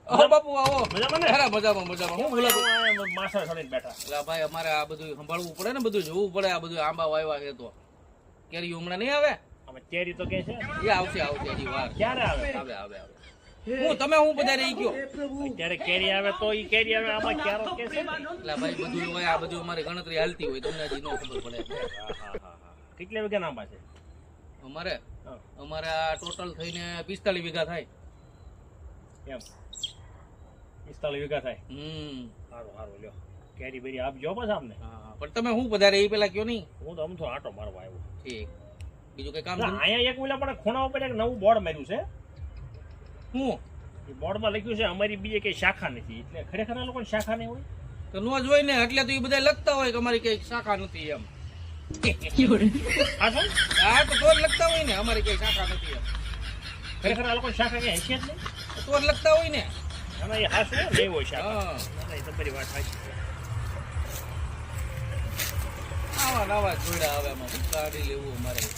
આવો બાપુ આવો. મજામાં ને? અરે મજામાં મજામાં. હું બોલો માથા છોડીને બેઠા. એટલે ભાઈ અમારે આ બધું સંભાળવું પડે ને, બધું જોવું પડે. આ બધું આંબા વાવ્યા છે તો કેરી હમણાં નહીં આવે. હવે કેરી તો કે છે એ આવશે આવશે હજી વાર. ક્યારે આવે? આવે આવે આવે. હું બધા રહી ગયો. અત્યારે કેરી આવે તો ઈ કેરી આવે, આમાં ક્યારો કે છે ને? એટલે ભાઈ બધું હોય, આ બધું અમારી ગણતરી હાલતી હોય, તમને હજી ન ખબર પડે. હા. કેટલા વીઘા આંબા છે અમારે હા. અમારે આ ટોટલ થઈને 45 વીઘા થાય. એમ 45 વીઘા થાય. સારું લ્યો, કેરી બેરી આપજો બસ આમને. હા પણ તમે હું પધારે એ પેલા કયો નહીં. હું તો અમથો આટો મારવા આવ્યો. ઠીક. બીજું કઈ કામ ના, અહીંયા એક ઓલા પણ ખૂણા ઉપર એક નવું બોર્ડ માર્યું છે. હું એ બોર્ડમાં લખ્યું છે અમારી બીજે કઈ શાખા નથી. એટલે ખરેખર આ લોકોની શાખા નહીં હોય. તો નો જ હોય ને, એટલે તો એ બધા લખતા હોય કે અમારી કઈ શાખા નથી એમ. હા શું? હા તો જ લખતા હોય ને અમારી કઈ શાખા નથી એમ. ખરેખર આ લોકોની શાખા કઈ હશે જ નહીં. તો જ લખતા હોય ને. અને એ હાસું નહીં હોય શાખા. હા ના, એ તમારી વાત સાચી છે. આવા નવા જોડા આવે, એમાં કાઢી લેવું અમારે.